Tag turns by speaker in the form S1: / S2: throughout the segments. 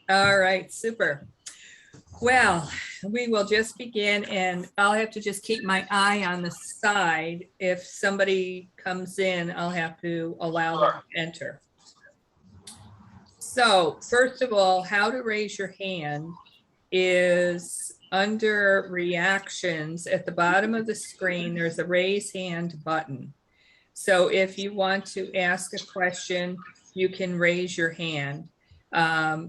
S1: All right, super. Well, we will just begin, and I'll have to just keep my eye on the side. If somebody comes in, I'll have to allow them to enter. So first of all, how to raise your hand is under reactions at the bottom of the screen. There's a raise hand button. So if you want to ask a question, you can raise your hand.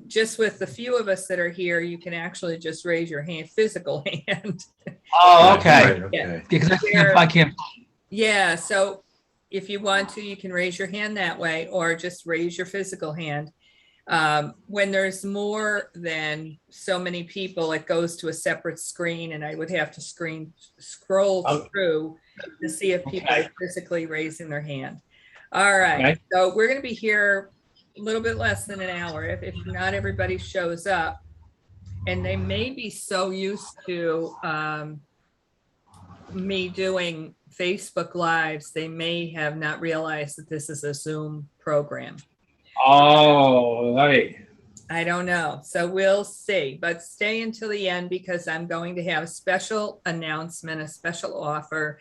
S1: Just with the few of us that are here, you can actually just raise your hand, physical hand.
S2: Oh, okay.
S3: Right,
S1: Yeah.
S3: okay.
S2: Because I can't.
S1: Yeah, so if you want to, you can raise your hand that way, or just raise your physical hand. When there's more than so many people, it goes to a separate screen, and I would have to scroll
S2: Oh.
S1: through to see if people
S2: Okay.
S1: are physically raising their hand. All right,
S2: Okay.
S1: so we're going to be here a little bit less than an hour if not everybody shows up, and they may be so used to me doing Facebook Lives, they may have not realized that this is a Zoom program.
S2: Oh, right.
S1: I don't know. So we'll see, but stay until the end because I'm going to have a special announcement, a special offer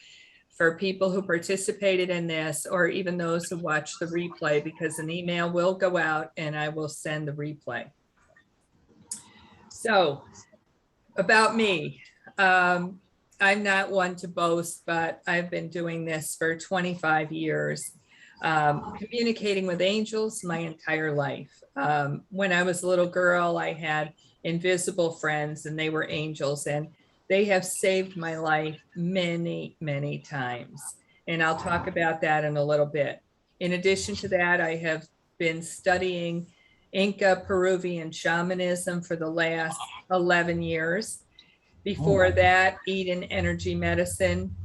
S1: for people who participated in this, or even those who watch the replay, because an email will go out and I will send the replay. So about me, I'm not one to boast, but I've been doing this for 25 years, communicating with angels my entire life. When I was a little girl, I had invisible friends and they were angels, and they have saved my life many, many times. And I'll talk about that in a little bit. In addition to that, I have been studying Inca Peruvian shamanism for the last 11 years. Before that, Eden energy medicine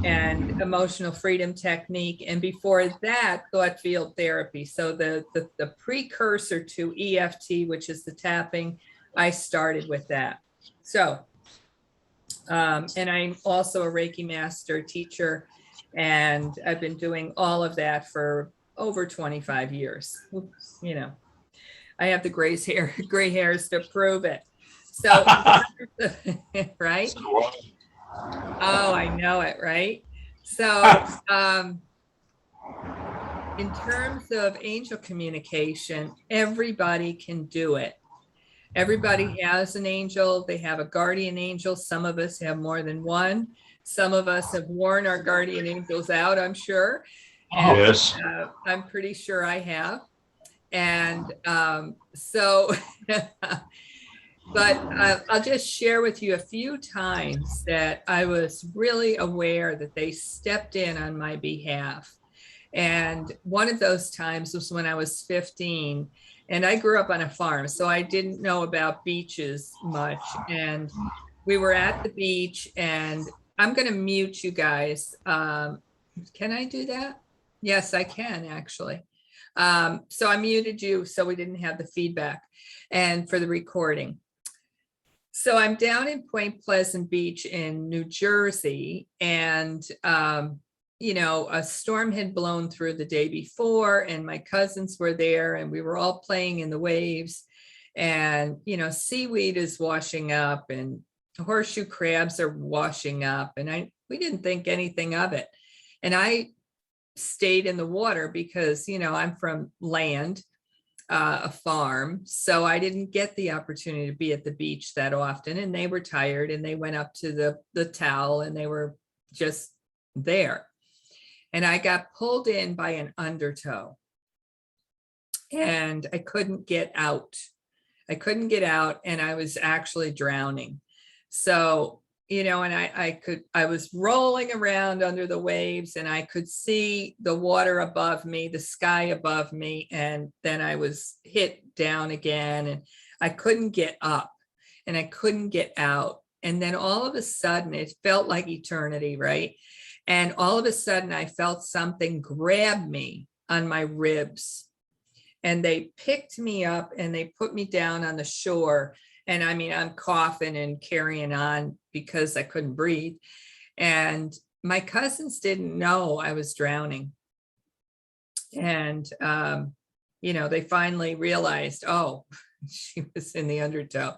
S1: and emotional freedom technique. And before that, thought field therapy. So the precursor to EFT, which is the tapping, I started with that. So, and I'm also a Reiki master teacher, and I've been doing all of that for over 25 years. You know, I have the gray hairs to prove it. So, right? Oh, I know it, right? So, in terms of angel communication, everybody can do it. Everybody has an angel. They have a guardian angel. Some of us have more than one. Some of us have worn our guardian angels out, I'm sure. And,
S3: Yes.
S1: I'm pretty sure I have. And so, but I'll just share with you a few times that I was really aware that they stepped in on my behalf. And one of those times was when I was 15, and I grew up on a farm, so I didn't know about beaches much. And we were at the beach, and I'm going to mute you guys. Can I do that? Yes, I can actually. So I muted you so we didn't have the feedback and for the recording. So I'm down in Point Pleasant Beach in New Jersey, and you know, a storm had blown through the day before, and my cousins were there, and we were all playing in the waves, and you know, seaweed is washing up and horseshoe crabs are washing up, and we didn't think anything of it. And I stayed in the water because, you know, I'm from land, a farm, so I didn't get the opportunity to be at the beach that often, and they were tired and they went up to the towel and they were just there. And I got pulled in by an undertow and I couldn't get out. And I was actually drowning. So, you know, and I was rolling around under the waves, and I could see the water above me, the sky above me. And then I was hit down again, and I couldn't get up and I couldn't get out. And then all of a sudden it felt like eternity, right? And all of a sudden I felt something grab me on my ribs, and they picked me up and they put me down on the shore. And I mean, I'm coughing and carrying on because I couldn't breathe. And my cousins didn't know I was drowning. And they finally realized, oh, she was in the undertow.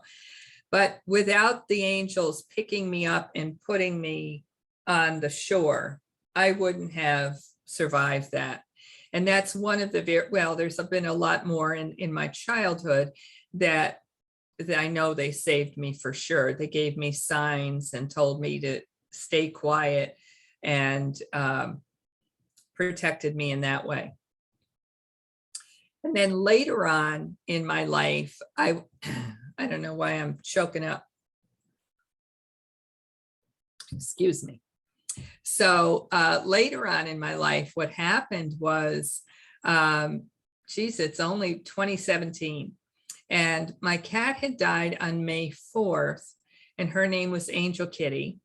S1: But without the angels picking me up and putting me on the shore, I wouldn't have survived that. And that's one of the well, there's been a lot more in my childhood that I know they saved me for sure. They gave me signs and told me to stay quiet and protected me in that way. And then later on in my life, I don't know why I'm choking up. Excuse me. So later on in my life, what happened was, it's only 2017. And my cat had died on May 4th, and her name was Angel Kitty.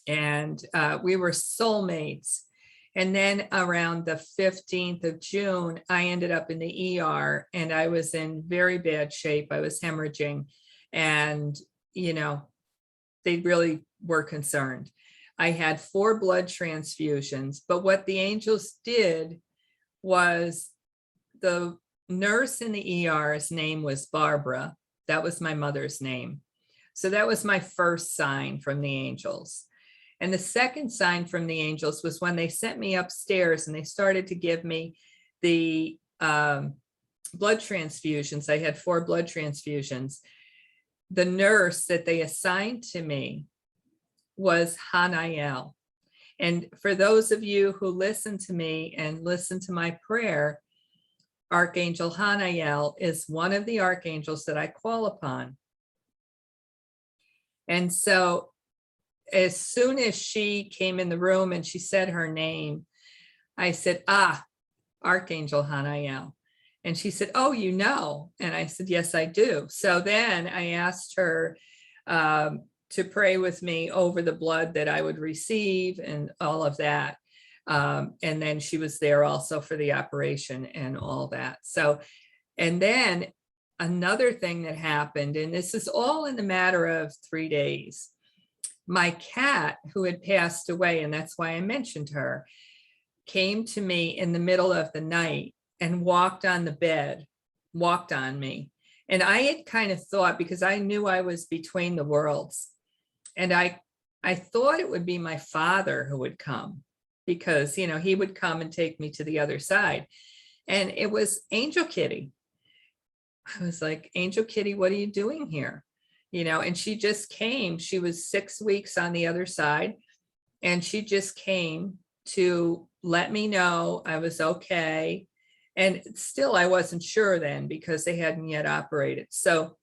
S1: And we were soulmates. And then around the 15th of June, I ended up in the ER, and I was in very bad shape. I was hemorrhaging, and, they really were concerned. I had 4 blood transfusions, but what the angels did was, the nurse in the ER's name was Barbara. That was my mother's name. So that was my first sign from the angels. And the second sign from the angels was when they sent me upstairs and they started to give me the blood transfusions. I had 4 blood transfusions. The nurse that they assigned to me was Hanael. And for those of you who listen to me and listen to my prayer, Archangel Hanael is one of the archangels that I call upon. And so as soon as she came in the room and she said her name, I said, Archangel Hanael. And she said, oh, And I said, yes, I do. So then I asked her to pray with me over the blood that I would receive and all of that. And then she was there also for the operation and all that. So, and then another thing that happened, and this is all in the matter of 3 days. My cat, who had passed away, and that's why I mentioned her, came to me in the middle of the night and walked on the bed, walked on me. And I had kind of thought, because I knew I was between the worlds, and I thought it would be my father who would come, because, he would come and take me to the other side. And it was Angel Kitty. I was like, Angel Kitty, what are you doing here? And she just came. She was 6 weeks on the other side, and she just came to let me know I was okay. And still, I wasn't sure then, because they hadn't yet operated. So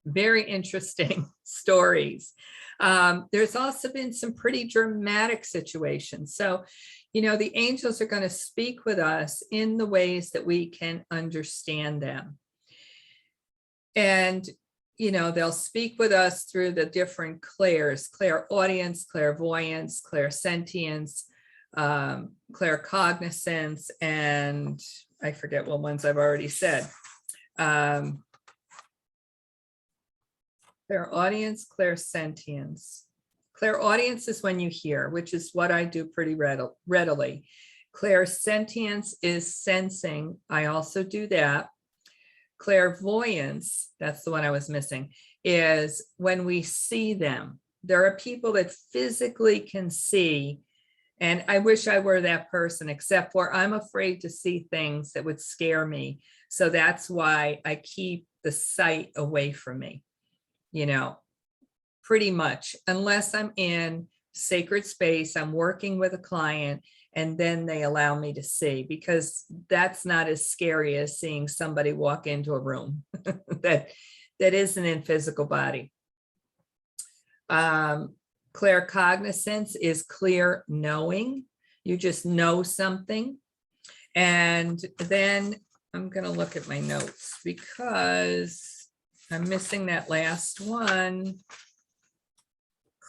S1: very interesting stories. There's also been some pretty dramatic situations. So, the angels are going to speak with us in the ways that we can understand them. And they'll speak with us through the different clairs: clairaudience, clairvoyance, clairsentience, claircognizance, and I forget what ones I've already said. Clairaudience, clairsentience. Clairaudience is when you hear, which is what I do pretty readily. Clairsentience is sensing. I also do that. Clairvoyance, that's the one I was missing, is when we see them. There are people that physically can see, and I wish I were that person, except for I'm afraid to see things that would scare me. So that's why I keep the sight away from me, pretty much, unless I'm in sacred space, I'm working with a client, and then they allow me to see, because that's not as scary as seeing somebody walk into a room that isn't in physical body. Claircognizance is clear knowing. You just know something. And then I'm going to look at my notes, because I'm missing that last one.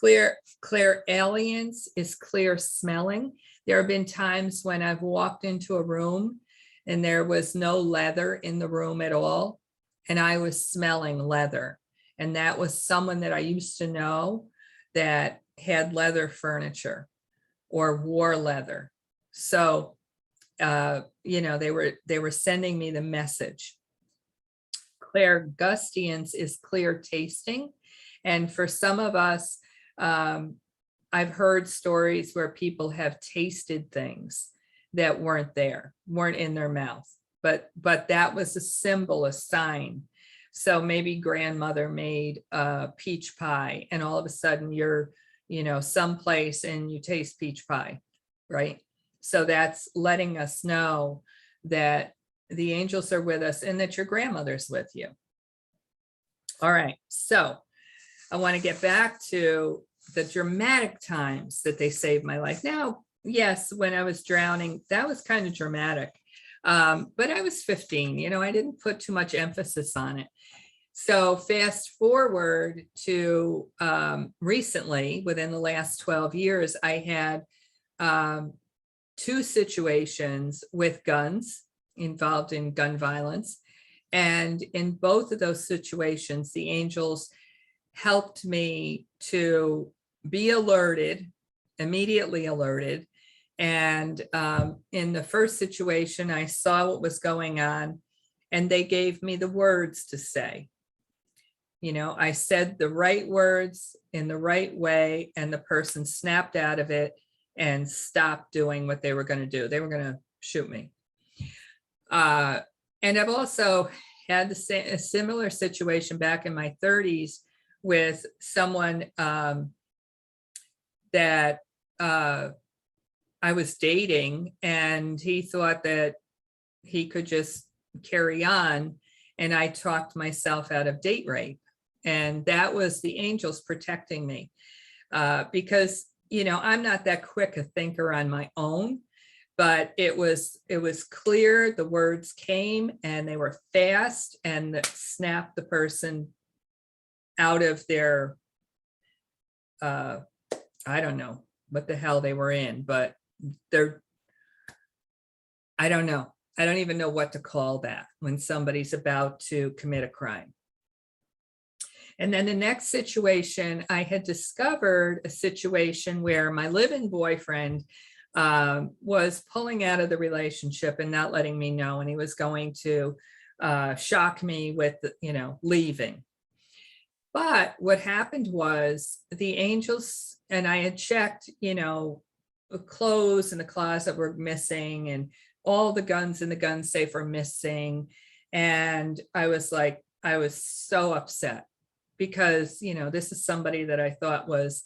S1: Clairalience is clear smelling. There have been times when I've walked into a room and there was no leather in the room at all, and I was smelling leather. And that was someone that I used to know that had leather furniture or wore leather. So they were sending me the message. Claircognizance is clear tasting. And for some of us, I've heard stories where people have tasted things that weren't there, weren't in their mouth, but that was a symbol, a sign. So maybe grandmother made peach pie, and all of a sudden you're, someplace and you taste peach pie, right? So that's letting us know that the angels are with us and that your grandmother's with you. All right, so I want to get back to the dramatic times that they saved my life. Now, yes, when I was drowning, that was kind of dramatic. But I was 15, I didn't put too much emphasis on it. So fast forward to recently, within the last 12 years, I had 2 situations with guns, involved in gun violence. And in both of those situations, the angels helped me to be alerted, immediately alerted. And in the first situation, I saw what was going on, and they gave me the words to say. I said the right words in the right way, and the person snapped out of it and stopped doing what they were going to do. They were going to shoot me. And I've also had a similar situation back in my 30s with someone that I was dating, and he thought that he could just carry on, and I talked myself out of date rape. And that was the angels protecting me because, I'm not that quick a thinker on my own, but it was clear. The words came and they were fast, and snapped the person out of their, I don't know what the hell they were in, but I don't know. I don't even know what to call that when somebody's about to commit a crime. And then the next situation, I had discovered a situation where my live-in boyfriend was pulling out of the relationship and not letting me know, and he was going to shock me with, leaving. But what happened was the angels, and I had checked, clothes in the closet were missing, and all the guns in the gun safe are missing. And I was so upset because, this is somebody that I thought was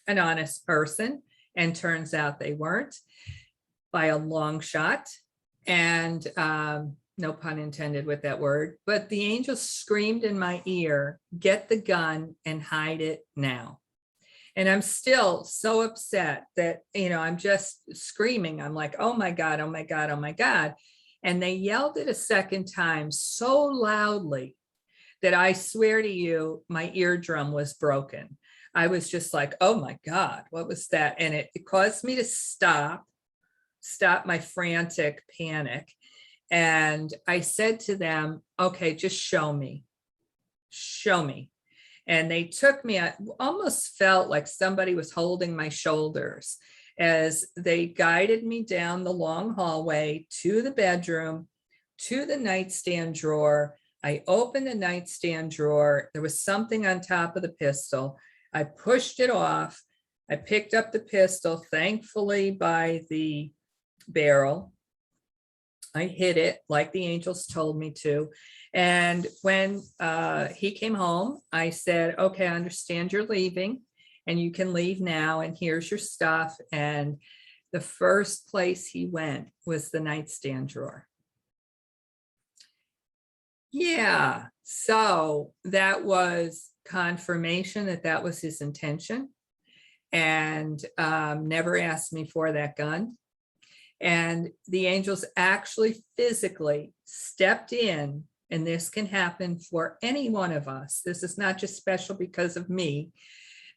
S1: an honest person, and turns out they weren't by a long shot. And no pun intended with that word, but the angel screamed in my ear, "Get the gun and hide it now." And I'm still so upset that, I'm just screaming. I'm like, oh my God, oh my God, oh my God. And they yelled it a second time so loudly that I swear to you, my eardrum was broken. I was just like, oh my God, what was that? And it caused me to stop my frantic panic. And I said to them, okay, just show me. And they took me, I almost felt like somebody was holding my shoulders as they guided me down the long hallway to the bedroom, to the nightstand drawer. I opened the nightstand drawer. There was something on top of the pistol. I pushed it off. I picked up the pistol, thankfully by the barrel. I hid it like the angels told me to. And when he came home, I said, okay, I understand you're leaving and you can leave now, and here's your stuff. And the first place he went was the nightstand drawer. Yeah, so that was confirmation that that was his intention, and never asked me for that gun. And the angels actually physically stepped in, and this can happen for any one of us. This is not just special because of me.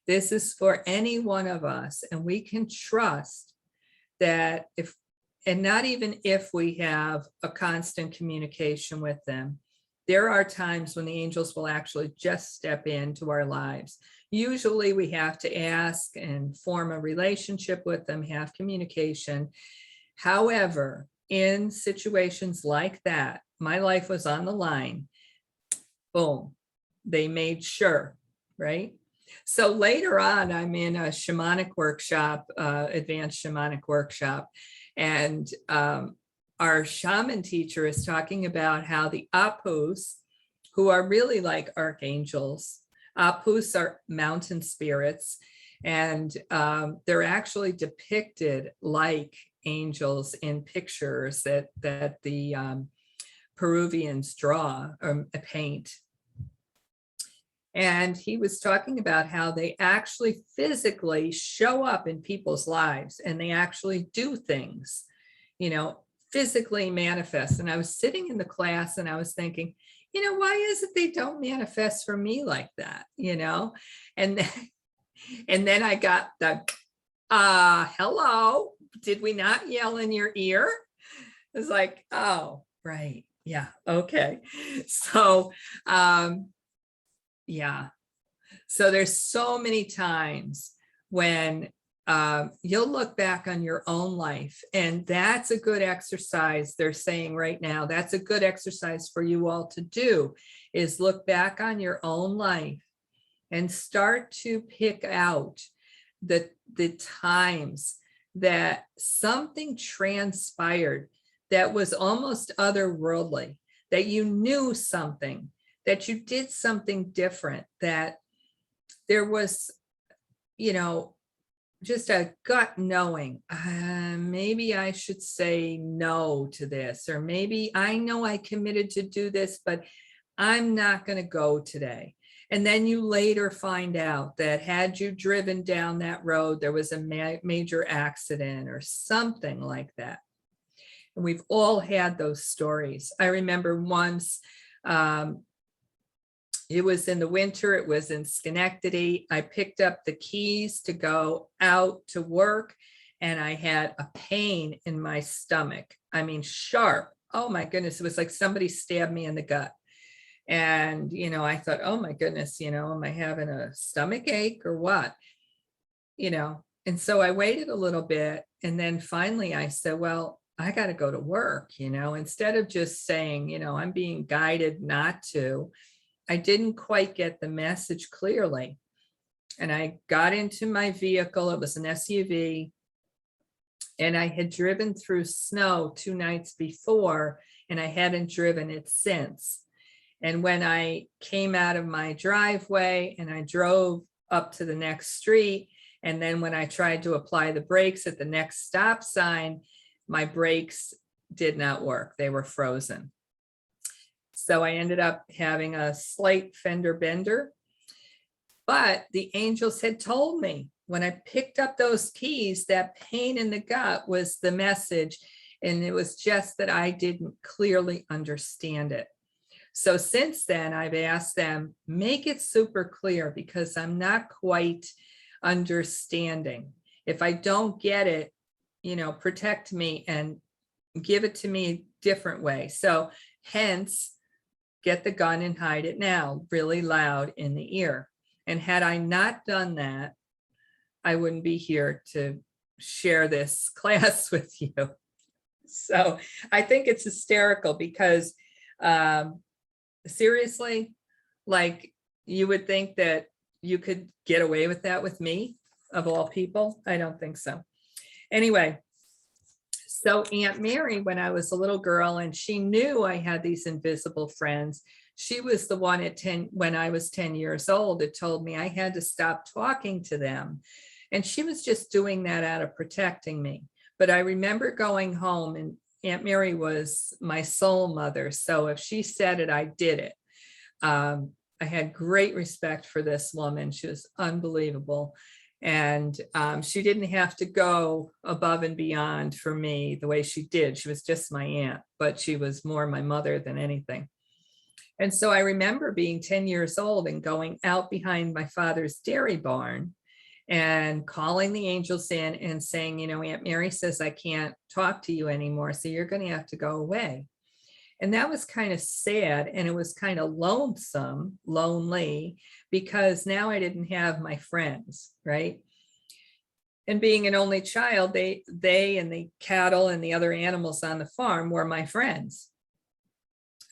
S1: This is for any one of us. And we can trust that if, and not even if we have a constant communication with them, there are times when the angels will actually just step into our lives. Usually we have to ask and form a relationship with them, have communication. However, in situations like that, my life was on the line, boom, they made sure, right? So later on, I'm in a shamanic workshop, advanced shamanic workshop, and our shaman teacher is talking about how the apus, who are really like archangels, apus are mountain spirits, and they're actually depicted like angels in pictures that the Peruvians draw or paint. And he was talking about how they actually physically show up in people's lives and they actually do things, physically manifest. And I was sitting in the class and I was thinking, why is it they don't manifest for me like that, And then I got the, hello, did we not yell in your ear? It's like, oh, right. Yeah. Okay. So, yeah. So there's so many times when you'll look back on your own life, and that's a good exercise. They're saying right now, that's a good exercise for you all to do, is look back on your own life and start to pick out the times that something transpired that was almost otherworldly, that you knew something, that you did something different, that there was, just a gut knowing, maybe I should say no to this, or maybe I know I committed to do this, but I'm not going to go today. And then you later find out that had you driven down that road, there was a major accident or something like that. And we've all had those stories. I remember once, it was in the winter, it was in Schenectady. I picked up the keys to go out to work and I had a pain in my stomach. I mean, sharp. Oh my goodness. It was like somebody stabbed me in the gut. And, I thought, oh my goodness, am I having a stomach ache or what? And so I waited a little bit. And then finally I said, well, I got to go to work, instead of just saying, I'm being guided not to. I didn't quite get the message clearly. And I got into my vehicle. It was an SUV. And I had driven through snow 2 nights before, and I hadn't driven it since. And when I came out of my driveway and I drove up to the next street, and then when I tried to apply the brakes at the next stop sign, my brakes did not work. They were frozen. So I ended up having a slight fender bender. But the angels had told me when I picked up those keys, that pain in the gut was the message. And it was just that I didn't clearly understand it. So since then, I've asked them, make it super clear, because I'm not quite understanding. If I don't get it, protect me and give it to me a different way. So hence, get the gun and hide it now, really loud in the ear. And had I not done that, I wouldn't be here to share this class with you. So I think it's hysterical because seriously, like, you would think that you could get away with that with me, of all people. I don't think so. Anyway, so Aunt Mary, when I was a little girl and she knew I had these invisible friends, she was the one when I was 10 years old, that told me I had to stop talking to them. And she was just doing that out of protecting me. But I remember going home, and Aunt Mary was my soul mother. So if she said it, I did it. I had great respect for this woman. She was unbelievable. And she didn't have to go above and beyond for me the way she did. She was just my aunt, but she was more my mother than anything. And so I remember being 10 years old and going out behind my father's dairy barn and calling the angels in and saying, Aunt Mary says I can't talk to you anymore, so you're going to have to go away. And that was kind of sad, and it was kind of lonely, because now I didn't have my friends, right? And being an only child, they and the cattle and the other animals on the farm were my friends.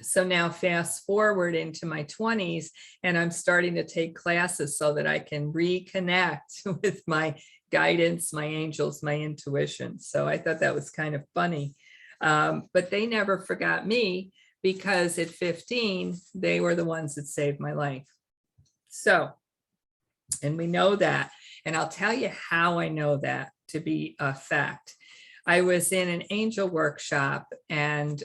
S1: So now fast forward into my 20s, and I'm starting to take classes so that I can reconnect with my guidance, my angels, my intuition. So I thought that was kind of funny. But they never forgot me, because at 15, they were the ones that saved my life. So, and we know that. And I'll tell you how I know that to be a fact. I was in an angel workshop, and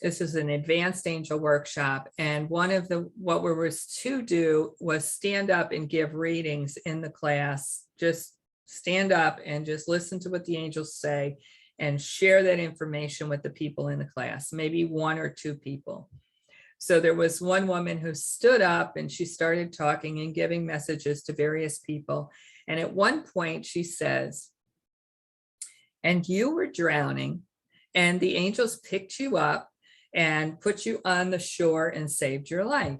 S1: this is an advanced angel workshop. And one of what we were to do was stand up and give readings in the class. Just stand up and just listen to what the angels say and share that information with the people in the class, maybe one or two people. So there was one woman who stood up and she started talking and giving messages to various people. And at one point she says, "And you were drowning, and the angels picked you up and put you on the shore and saved your life."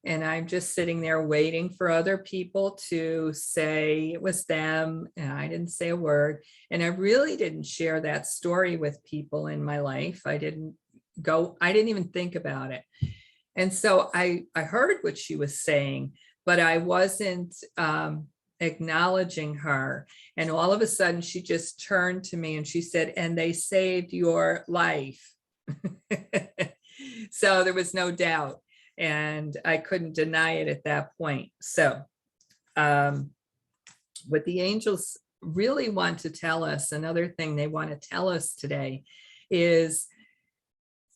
S1: And I'm just sitting there waiting for other people to say it was them. And I didn't say a word. And I really didn't share that story with people in my life. I didn't even think about it. And so I heard what she was saying, but I wasn't acknowledging her. And all of a sudden she just turned to me and she said, "And they saved your life." So there was no doubt, and I couldn't deny it at that point. So what the angels really want to tell us, another thing they want to tell us today is,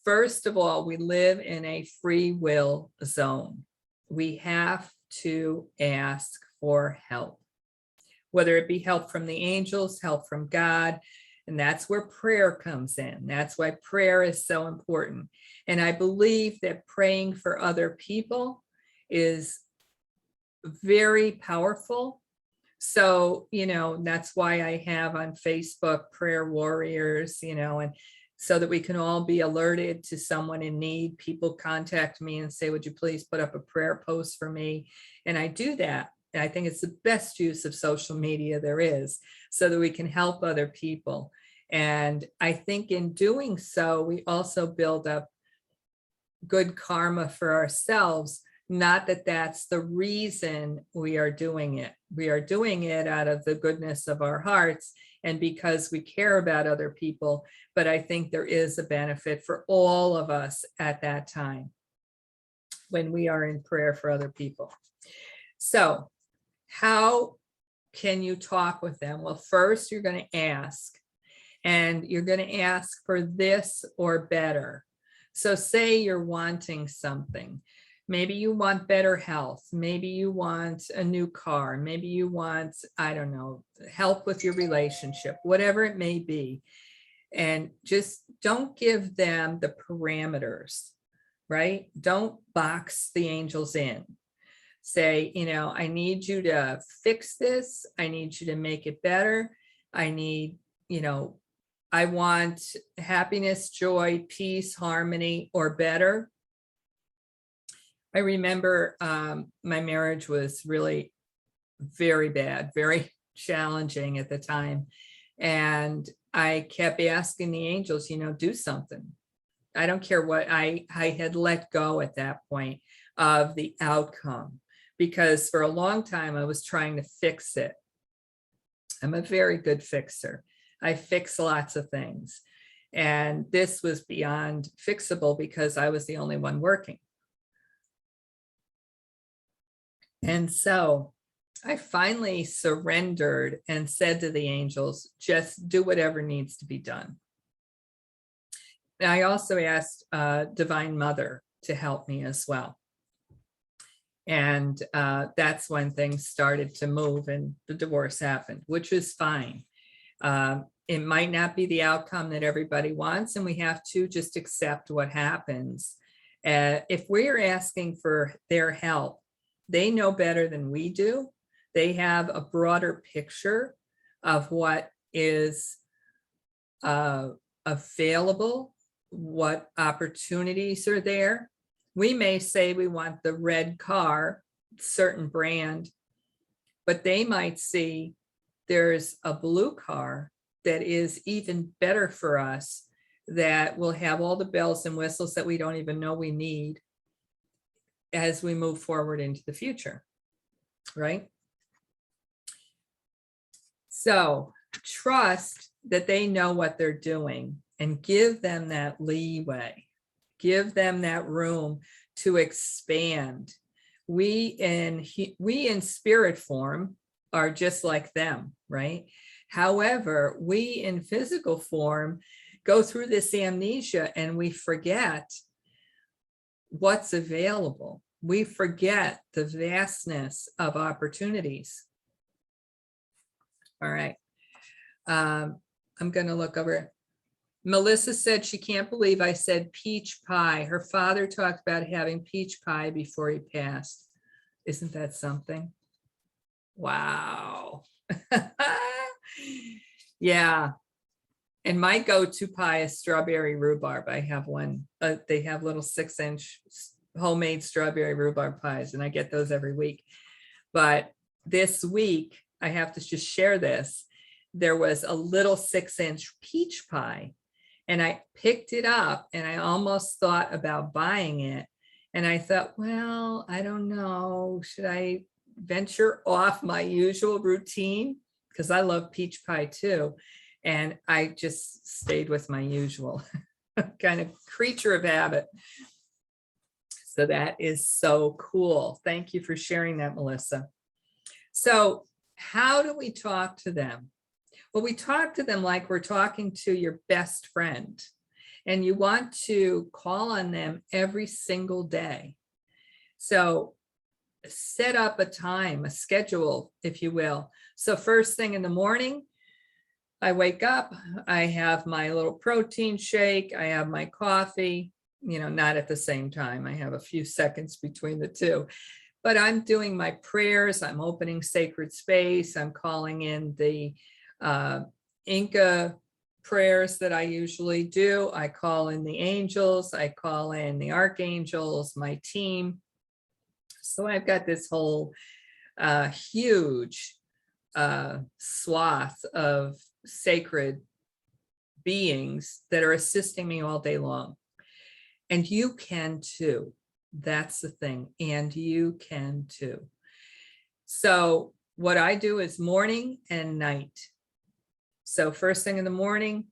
S1: first of all, we live in a free will zone. We have to ask for help, whether it be help from the angels, help from God. And that's where prayer comes in. That's why prayer is so important. And I believe that praying for other people is very powerful. So, that's why I have on Facebook prayer warriors, and so that we can all be alerted to someone in need. People contact me and say, "Would you please put up a prayer post for me?" And I do that. I think it's the best use of social media there is, so that we can help other people. And I think in doing so, we also build up good karma for ourselves. Not that that's the reason we are doing it. We are doing it out of the goodness of our hearts and because we care about other people. But I think there is a benefit for all of us at that time when we are in prayer for other people. So how can you talk with them? Well, first you're going to ask, and you're going to ask for this or better. So say you're wanting something. Maybe you want better health. Maybe you want a new car. Maybe you want, I don't know, help with your relationship, whatever it may be. And just don't give them the parameters, right? Don't box the angels in. Say, I need you to fix this. I need you to make it better. I need, I want happiness, joy, peace, harmony, or better. I remember my marriage was really very bad, very challenging at the time. And I kept asking the angels, do something. I don't care what. I had let go at that point of the outcome, because for a long time I was trying to fix it. I'm a very good fixer. I fix lots of things. And this was beyond fixable because I was the only one working. And so I finally surrendered and said to the angels, just do whatever needs to be done. And I also asked Divine Mother to help me as well. And that's when things started to move and the divorce happened, which is fine. It might not be the outcome that everybody wants, and we have to just accept what happens. If we're asking for their help, they know better than we do. They have a broader picture of what is available, what opportunities are there. We may say we want the red car, certain brand, but they might see there's a blue car that is even better for us, that will have all the bells and whistles that we don't even know we need as we move forward into the future, right? So trust that they know what they're doing and give them that leeway, give them that room to expand. We in spirit form are just like them, right? However, we in physical form go through this amnesia and we forget what's available. We forget the vastness of opportunities. All right. I'm going to look over. Melissa said she can't believe I said peach pie. Her father talked about having peach pie before he passed. Isn't that something? Wow. Yeah. And my go-to pie is strawberry rhubarb. I have one. They have little 6-inch homemade strawberry rhubarb pies, and I get those every week. But this week, I have to just share this. There was a little 6-inch peach pie, and I picked it up, and I almost thought about buying it. And I thought, well, I don't know. Should I venture off my usual routine? Because I love peach pie too. And I just stayed with my usual kind of creature of habit. So that is so cool. Thank you for sharing that, Melissa. So how do we talk to them? Well, we talk to them like we're talking to your best friend, and you want to call on them every single day. So set up a time, a schedule, if you will. So first thing in the morning, I wake up, I have my little protein shake, I have my coffee, not at the same time. I have a few seconds between the two, but I'm doing my prayers. I'm opening sacred space. I'm calling in the Inca prayers that I usually do. I call in the angels. I call in the archangels, my team. So I've got this whole huge swath of sacred beings that are assisting me all day long. And you can too. That's the thing. And you can too. So what I do is morning and night. So first thing in the morning,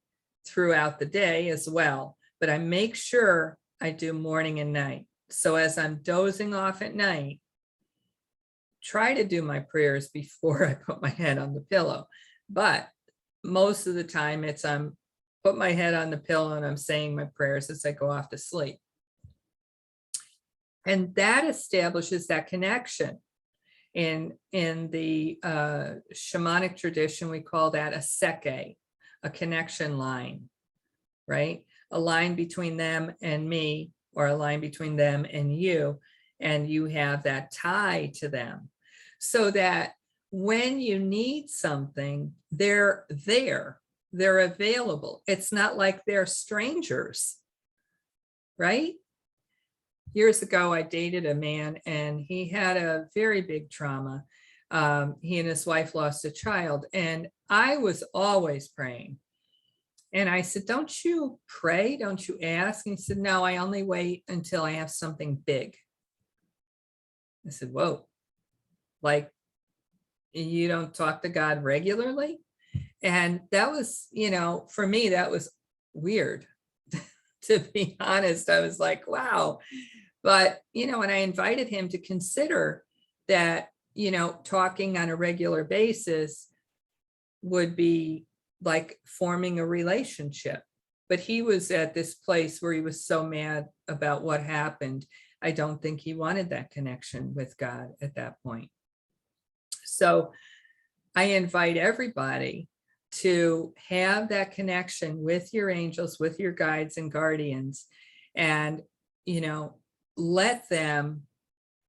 S1: throughout the day as well. But I make sure I do morning and night. So as I'm dozing off at night, try to do my prayers before I put my head on the pillow. But most of the time it's I'm put my head on the pillow and I'm saying my prayers as I go off to sleep. And that establishes that connection. In the shamanic tradition, we call that a seke, a connection line, right? A line between them and me, or a line between them and you have that tie to them, so that when you need something, they're there, they're available. It's not like they're strangers, right? Years ago, I dated a man and he had a very big trauma. He and his wife lost a child, and I was always praying. And I said, don't you pray? Don't you ask? And he said, no, I only wait until I have something big. I said, whoa, like you don't talk to God regularly? And that was, for me, that was weird. To be honest, I was like, wow. But, and I invited him to consider that, talking on a regular basis would be like forming a relationship. But he was at this place where he was so mad about what happened. I don't think he wanted that connection with God at that point. So I invite everybody to have that connection with your angels, with your guides and guardians, and, let them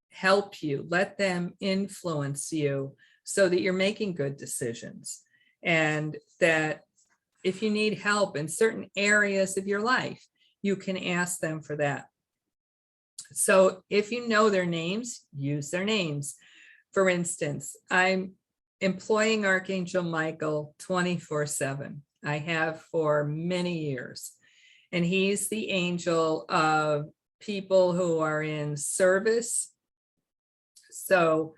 S1: help you, let them influence you so that you're making good decisions. And that if you need help in certain areas of your life, you can ask them for that. So if you know their names, use their names. For instance, I'm employing Archangel Michael 24/7. I have for many years. And he's the angel of people who are in service. So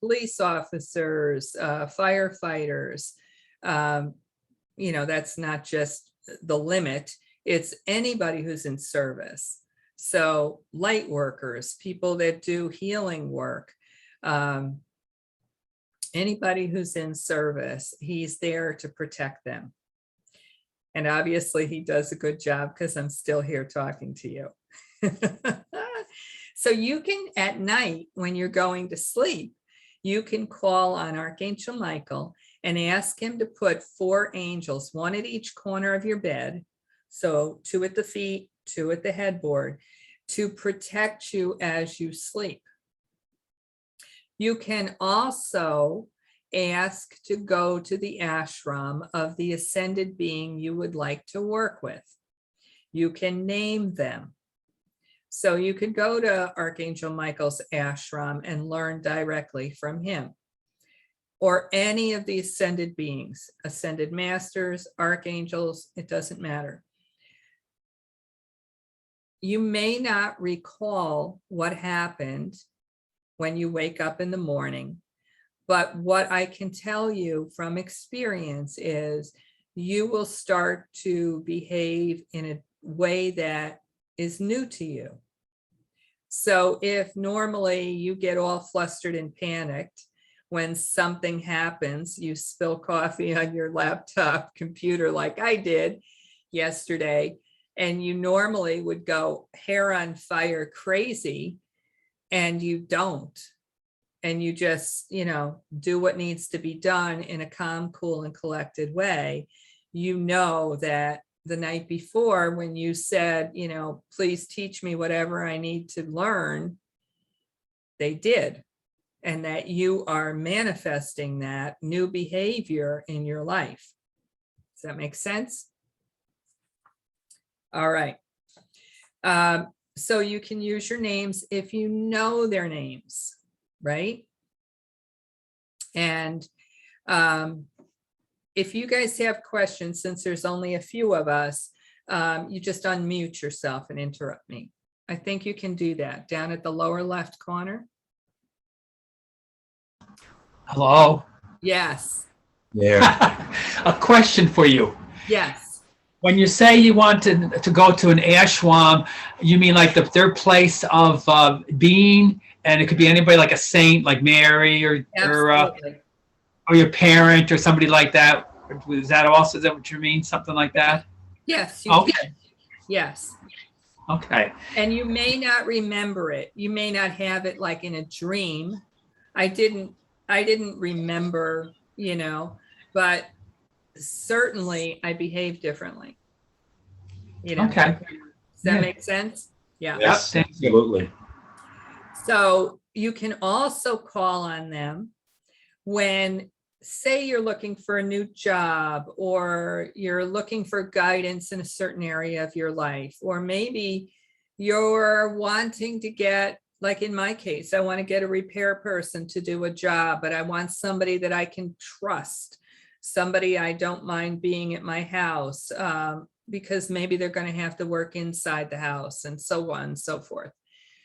S1: police officers, firefighters, that's not just the limit. It's anybody who's in service. So light workers, people that do healing work, anybody who's in service, he's there to protect them. And obviously he does a good job because I'm still here talking to you. So you can, at night, when you're going to sleep, you can call on Archangel Michael and ask him to put 4 angels, 1 at each corner of your bed. So 2 at the feet, 2 at the headboard, to protect you as you sleep. You can also ask to go to the ashram of the ascended being you would like to work with. You can name them. So you could go to Archangel Michael's ashram and learn directly from him, or any of the ascended beings, ascended masters, archangels, it doesn't matter. You may not recall what happened when you wake up in the morning, but what I can tell you from experience is you will start to behave in a way that is new to you. So if normally you get all flustered and panicked when something happens, you spill coffee on your laptop computer like I did yesterday, and you normally would go hair on fire crazy, and you don't. And you just, do what needs to be done in a calm, cool, and collected way. You know that the night before, when you said, please teach me whatever I need to learn, they did. And that you are manifesting that new behavior in your life. Does that make sense? All right. So you can use your names if you know their names, right? And if you guys have questions, since there's only a few of us, you just unmute yourself and interrupt me. I think you can do that down at the lower left corner.
S2: Hello.
S1: Yes.
S3: Yeah.
S2: A question for you.
S1: Yes.
S2: When you say you want to go to an ashram, you mean like their place of being, and it could be anybody, like a saint, like Mary, or your parent, or somebody like that. Is that what you mean? Something like that?
S1: Yes. You
S2: Okay.
S1: can. Yes.
S2: Okay.
S1: And you may not remember it. You may not have it like in a dream. I didn't remember, but certainly I behave differently.
S2: Okay.
S1: Does that make sense? Yeah.
S3: Yes, absolutely.
S1: So you can also call on them when, say, you're looking for a new job, or you're looking for guidance in a certain area of your life, or maybe you're wanting to get, like in my case, I want to get a repair person to do a job, but I want somebody that I can trust, somebody I don't mind being at my house, because maybe they're going to have to work inside the house, and so on and so forth.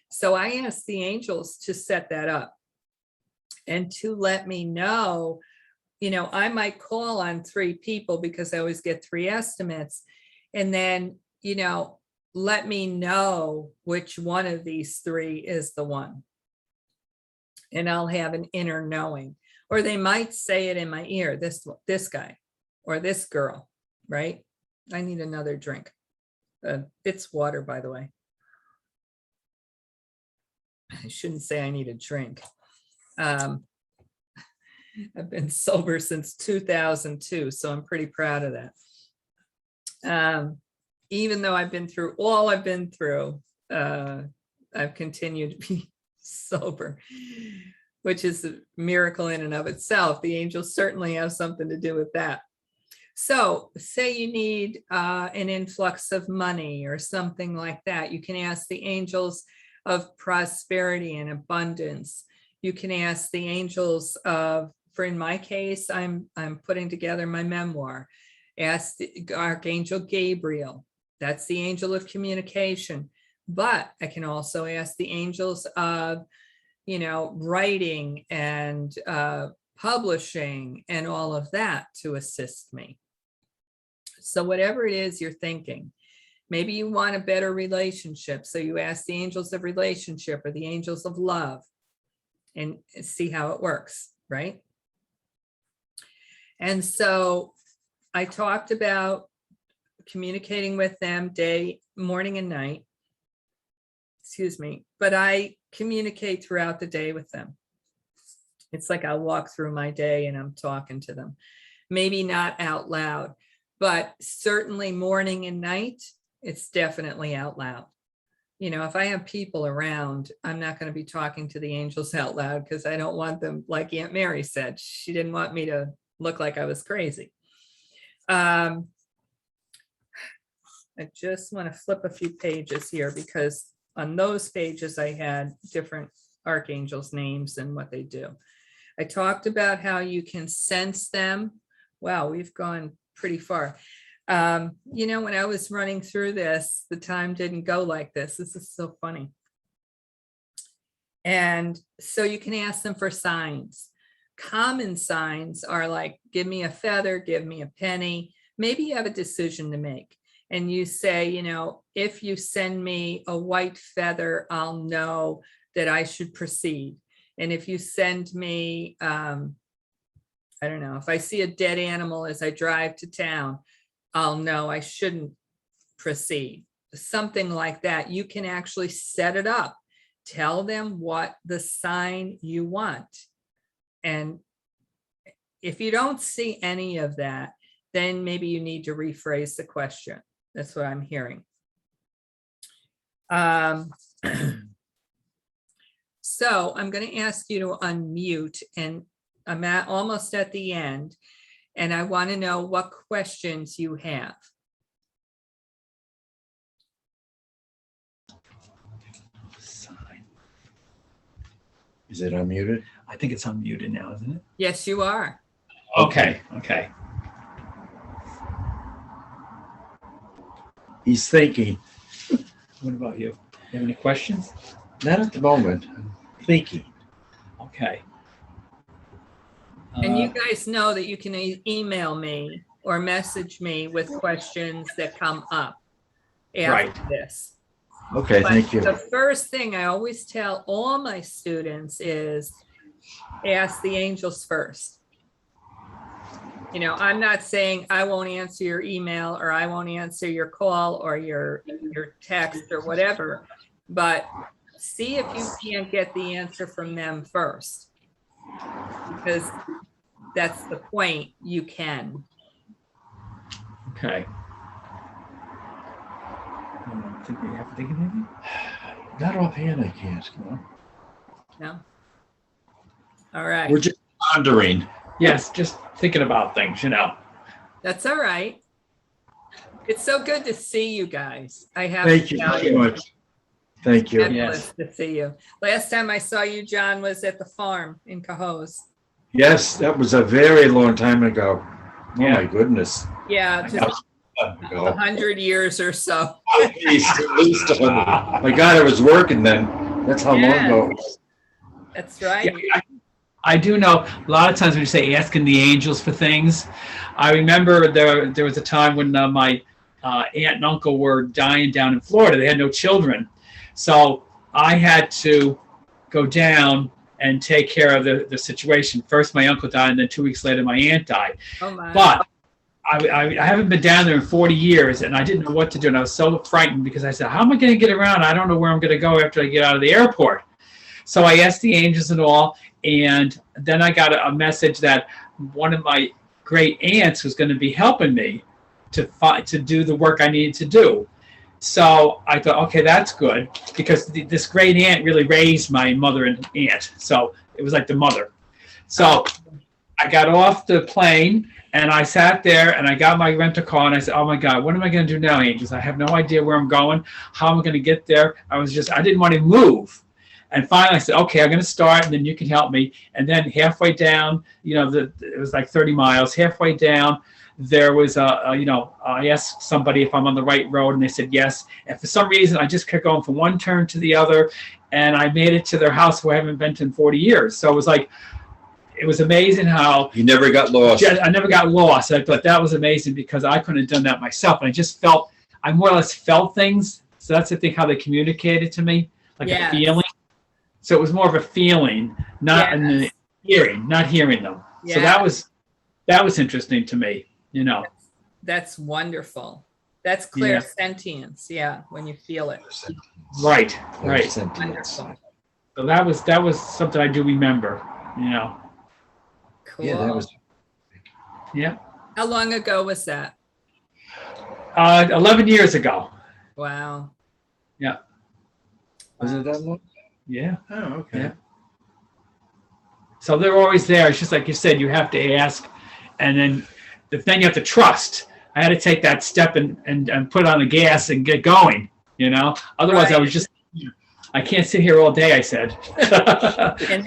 S1: So I asked the angels to set that up and to let me know, I might call on 3 people because I always get 3 estimates, and then, let me know which one of these 3 is the one. And I'll have an inner knowing, or they might say it in my ear, this guy or this girl, right? I need another drink. It's water, by the way. I shouldn't say I need a drink. I've been sober since 2002, so I'm pretty proud of that. Even though I've been through all I've been through, I've continued to be sober, which is a miracle in and of itself. The angels certainly have something to do with that. So say you need an influx of money or something like that. You can ask the angels of prosperity and abundance. You can ask the angels of in my case, I'm putting together my memoir. Ask the Archangel Gabriel. That's the angel of communication. But I can also ask the angels of, writing and publishing and all of that to assist me. So whatever it is you're thinking, maybe you want a better relationship. So you ask the angels of relationship or the angels of love and see how it works, right? And so I talked about communicating with them day, morning and night, but I communicate throughout the day with them. It's like I walk through my day and I'm talking to them, maybe not out loud, but certainly morning and night, it's definitely out loud. If I have people around, I'm not going to be talking to the angels out loud because I don't want them, like Aunt Mary said, she didn't want me to look like I was crazy. I just want to flip a few pages here because on those pages I had different archangels' names and what they do. I talked about how you can sense them. Wow, we've gone pretty far. When I was running through this, the time didn't go like this. This is so funny. And so you can ask them for signs. Common signs are like, give me a feather, give me a penny. Maybe you have a decision to make. And you say, if you send me a white feather, I'll know that I should proceed. And if you send me, I don't know, if I see a dead animal as I drive to town, I'll know I shouldn't proceed. Something like that. You can actually set it up. Tell them what the sign you want. And if you don't see any of that, then maybe you need to rephrase the question. That's what I'm hearing. So I'm going to ask you to unmute, and I'm almost at the end, and I want to know what questions you have.
S3: Is it unmuted?
S2: I think it's unmuted now, isn't it?
S1: Yes, you are.
S2: Okay.
S3: He's thinking.
S2: What about you? You have any questions?
S3: Not at the moment. I'm thinking.
S2: Okay.
S1: And you guys know that you can email me or message me with questions that come up after this.
S3: Okay,
S1: But
S3: thank you.
S1: the first thing I always tell all my students is ask the angels first. I'm not saying I won't answer your email or I won't answer your call or your text or whatever, but see if you can't get the answer from them first, because that's the point. You can.
S2: Okay. Think you have to think of anything?
S3: Not offhand, I can't.
S1: No. All right.
S3: We're just pondering.
S2: Yes, just thinking about things,
S1: That's all right. It's so good to see you guys. I have
S3: Thank
S1: to
S3: you
S1: tell
S3: so much. Thank you.
S1: Fabulous to see you. Last time I saw you, John, was at the farm in Cohoes.
S3: Yes, that was a very long time ago. Oh
S2: Yeah.
S3: my goodness.
S1: Yeah,
S3: That
S1: just
S3: was a while ago.
S1: 100 years or so.
S3: At least 100. My God, I was working then. That's how long ago it was.
S1: That's right.
S2: Yeah, I do know a lot of times when you say asking the angels for things, I remember there was a time when my aunt and uncle were dying down in Florida. They had no children. So I had to go down and take care of the situation. First, my uncle died, and then 2 weeks later, my aunt died.
S1: Oh my.
S2: But I haven't been down there in 40 years, and I didn't know what to do. And I was so frightened because I said, how am I going to get around? I don't know where I'm going to go after I get out of the airport. So I asked the angels and all, and then I got a message that one of my great aunts was going to be helping me to do the work I needed to do. So I thought, okay, that's good, because this great aunt really raised my mother and aunt. So it was like the mother. So I got off the plane and I sat there and I got my rental car and I said, oh my God, what am I going to do now, angels? I have no idea where I'm going. How am I going to get there? I didn't want to move. And finally I said, okay, I'm going to start and then you can help me. And then halfway down, it was like 30 miles, halfway down, there was I asked somebody if I'm on the right road and they said yes. And for some reason, I just kept going from one turn to the other. And I made it to their house where I haven't been to in 40 years. So it was amazing how
S3: You never got lost.
S2: I never got lost. I thought that was amazing because I couldn't have done that myself. And I more or less felt things. So that's, I think, how they communicated to me, like a feeling. So it was more of a feeling, not not hearing them. So that was interesting to me,
S1: That's wonderful. That's clairsentience. Yeah, when you feel it.
S2: Right.
S1: Wonderful.
S2: So that was something I do remember,
S1: Cool.
S3: Yeah, that was.
S2: Yeah.
S1: How long ago was that?
S2: 11 years ago.
S1: Wow.
S2: Yeah.
S3: Was it that long?
S2: Yeah.
S3: Oh, okay.
S2: Yeah. So they're always there. It's just like you said, you have to ask, and then you have to trust. I had to take that step and put on the gas and get going, Otherwise, I was just, I can't sit here all day, I said.
S1: And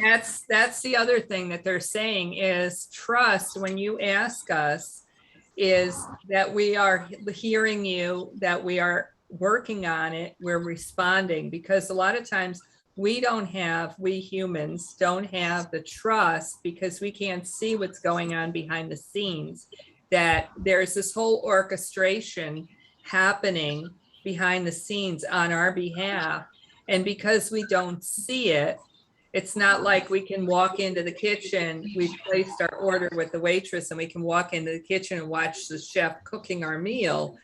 S1: that's the other thing that they're saying is trust when you ask us is that we are hearing you, that we are working on it, we're responding, because a lot of times we humans don't have the trust because we can't see what's going on behind the scenes, that there's this whole orchestration happening behind the scenes on our behalf. And because we don't see it, it's not like we can walk into the kitchen, we've placed our order with the waitress and we can walk into the kitchen and watch the chef cooking our meal.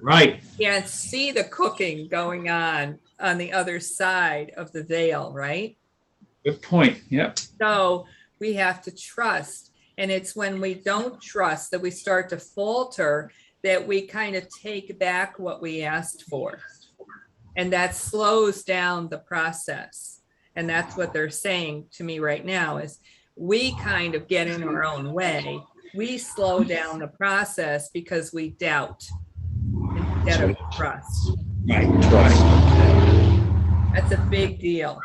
S2: Right.
S1: You can't see the cooking going on the other side of the veil, right?
S2: Good point. Yep.
S1: So we have to trust. And it's when we don't trust that we start to falter, that we kind of take back what we asked for. And that slows down the process. And that's what they're saying to me right now is we kind of get in our own way. We slow down the process because we doubt instead of trust.
S2: Right.
S1: That's a big deal.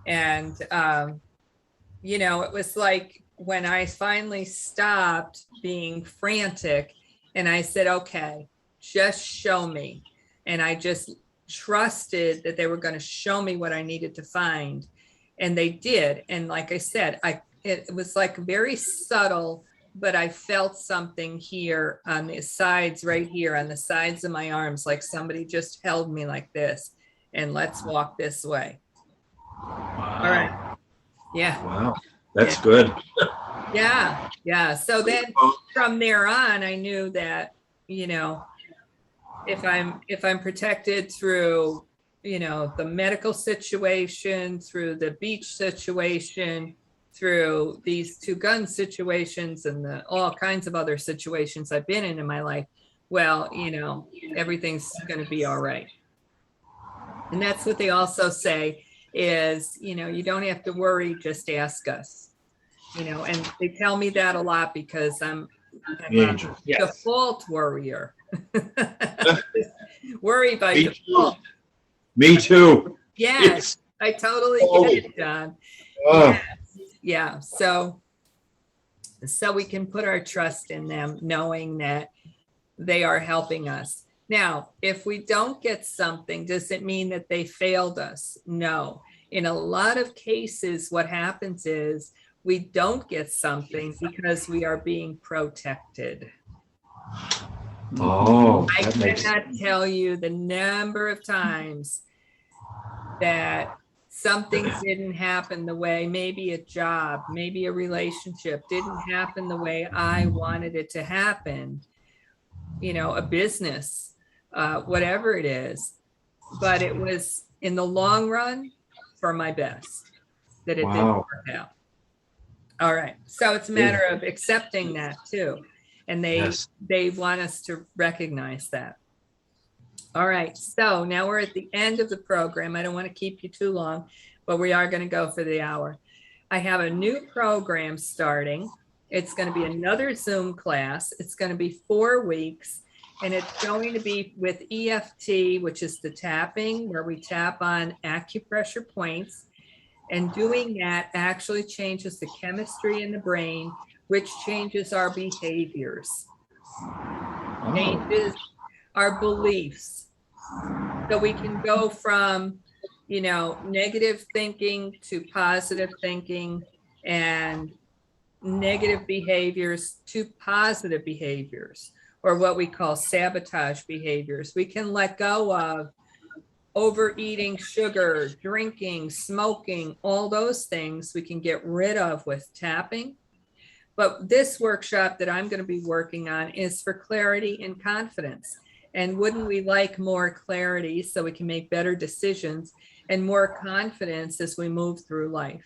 S1: And, it was like when I finally stopped being frantic and I said, okay, just show me. And I just trusted that they were going to show me what I needed to find. And they did. And like I said, it was like very subtle, but I felt something here on the sides, right here on the sides of my arms, like somebody just held me like this. And let's walk this way.
S2: Wow.
S1: All right. Yeah.
S3: Wow. That's good.
S1: Yeah. So then from there on, I knew that, if I'm protected through, the medical situation, through the beach situation, through these 2 gun situations and all kinds of other situations I've been in my life, well, everything's going to be all right. And that's what they also say is, you don't have to worry, just ask us, and they tell me that a lot because I'm a default worrier. Worry by default.
S3: Me too.
S1: Yes, I totally get it, John.
S3: Oh.
S1: Yeah. So we can put our trust in them, knowing that they are helping us. Now, if we don't get something, does it mean that they failed us? No. In a lot of cases, what happens is we don't get something because we are being protected.
S3: Oh,
S1: I cannot tell you the number of times that something didn't happen the way, maybe a job, maybe a relationship didn't happen the way I wanted it to happen, a business, whatever it is. But it was in the long run for my best that it didn't work out. All right. So it's a matter of accepting that too. And they want us to recognize that. All right. So now we're at the end of the program. I don't want to keep you too long, but we are going to go for the hour. I have a new program starting. It's going to be another Zoom class. It's going to be 4 weeks. And it's going to be with EFT, which is the tapping, where we tap on acupressure points. And doing that actually changes the chemistry in the brain, which changes our behaviors, changes our beliefs. So we can go from, negative thinking to positive thinking, and negative behaviors to positive behaviors, or what we call sabotage behaviors. We can let go of overeating sugar, drinking, smoking, all those things we can get rid of with tapping. But this workshop that I'm going to be working on is for clarity and confidence. And wouldn't we like more clarity so we can make better decisions and more confidence as we move through life?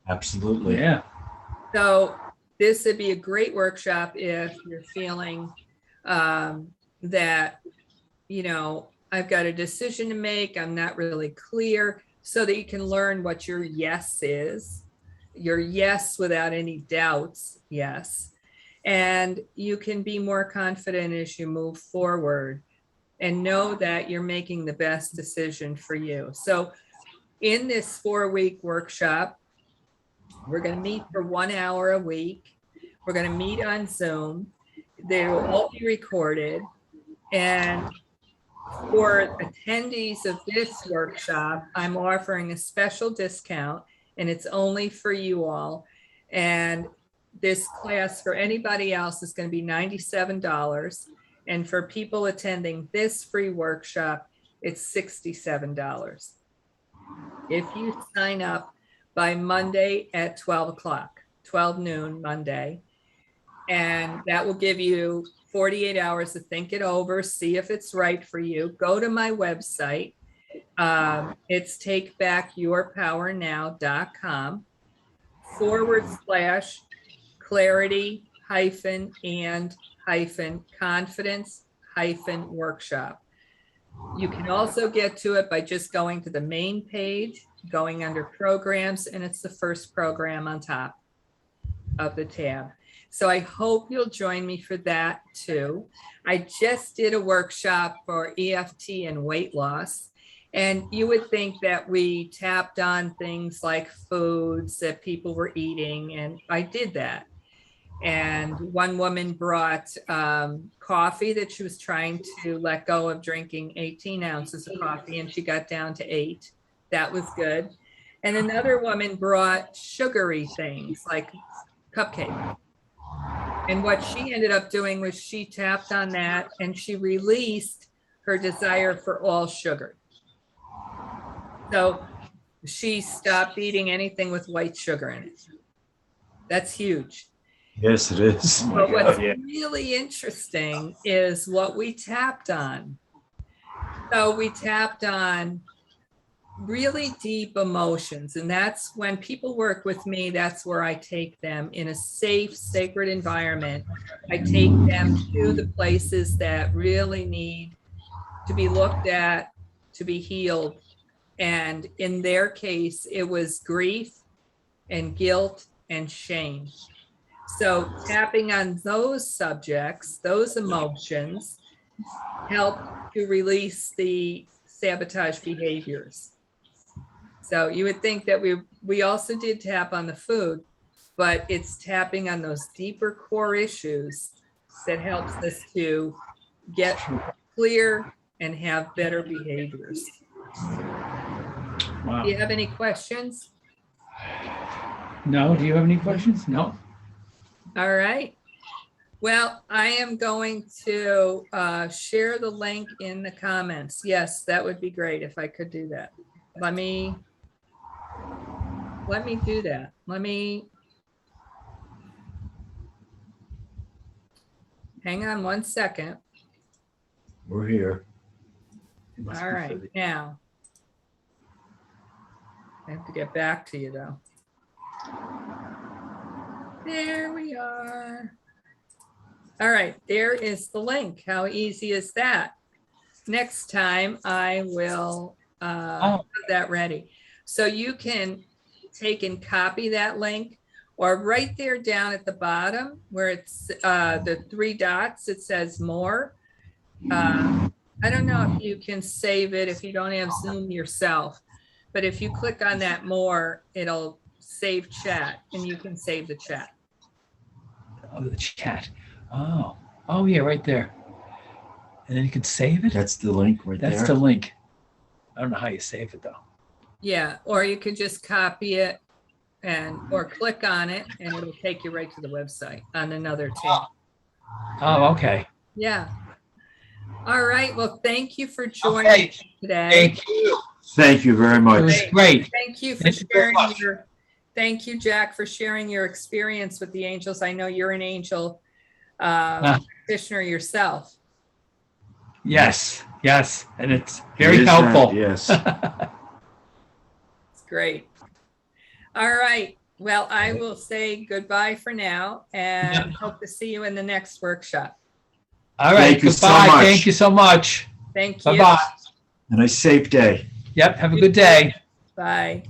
S3: Absolutely.
S2: Yeah.
S1: So this would be a great workshop if you're feeling that, I've got a decision to make, I'm not really clear, so that you can learn what your yes is, your yes without any doubts, yes. And you can be more confident as you move forward and know that you're making the best decision for you. So in this 4-week workshop, we're going to meet for 1 hour a week. We're going to meet on Zoom. They will all be recorded. And for attendees of this workshop, I'm offering a special discount, and it's only for you all. And this class for anybody else is going to be $97. And for people attending this free workshop, it's $67. If you sign up by Monday at 12 noon Monday, and that will give you 48 hours to think it over, see if it's right for you. Go to my website. It's takebackyourpower.com/clarity-and-confidence-workshop. You can also get to it by just going to the main page, going under programs, and it's the first program on top of the tab. So I hope you'll join me for that too. I just did a workshop for EFT and weight loss. And you would think that we tapped on things like foods that people were eating, and I did that. And one woman brought coffee that she was trying to let go of drinking 18 ounces of coffee, and she got down to 8. That was good. And another woman brought sugary things like cupcake. And what she ended up doing was she tapped on that and she released her desire for all sugar. So she stopped eating anything with white sugar in it. That's huge.
S3: Yes, it is.
S1: But what's really interesting is what we tapped on. So we tapped on really deep emotions. And that's when people work with me, that's where I take them in a safe, sacred environment. I take them to the places that really need to be looked at, to be healed. And in their case, it was grief and guilt and shame. So tapping on those subjects, those emotions, help to release the sabotage behaviors. So you would think that we also did tap on the food, but it's tapping on those deeper core issues that helps us to get clear and have better behaviors.
S2: Wow.
S1: Do you have any questions?
S2: No, do you have any questions? No.
S1: All right. Well, I am going to share the link in the comments. Yes, that would be great if I could do that. Let me do that. Hang on 1 second.
S3: We're here.
S1: All right, now. I have to get back to you though. There we are. All right, there is the link. How easy is that? Next time I will have that ready. So you can take and copy that link, or right there down at the bottom where it's the 3 dots, it says more. I don't know if you can save it if you don't have Zoom yourself, but if you click on that more, it'll save chat and you can save the chat.
S2: Oh, the chat. Oh, yeah, right there. And then you can save it.
S3: That's the link right there.
S2: That's the link. I don't know how you save it though.
S1: Yeah, or you could just copy it or click on it and it'll take you right to the website on another tab.
S2: Oh, okay.
S1: Yeah. All right. Well, thank you for joining me today.
S2: Thank you.
S3: Thank you very
S2: It
S3: much.
S2: was great.
S1: Thank you for
S2: Thank you very
S1: sharing
S2: much.
S1: thank you, Jack, for sharing your experience with the angels. I know you're an angel practitioner yourself.
S2: Yes, and it's
S3: It
S2: very
S3: is that,
S2: helpful.
S3: yes.
S1: It's great. All right. Well, I will say goodbye for now and hope to see you in the next workshop.
S2: All right,
S3: Thank you so
S2: goodbye.
S3: much.
S2: Thank you so much.
S1: Thank you.
S2: Bye-bye.
S3: And a safe day.
S2: Yep, have a good day.
S1: Bye.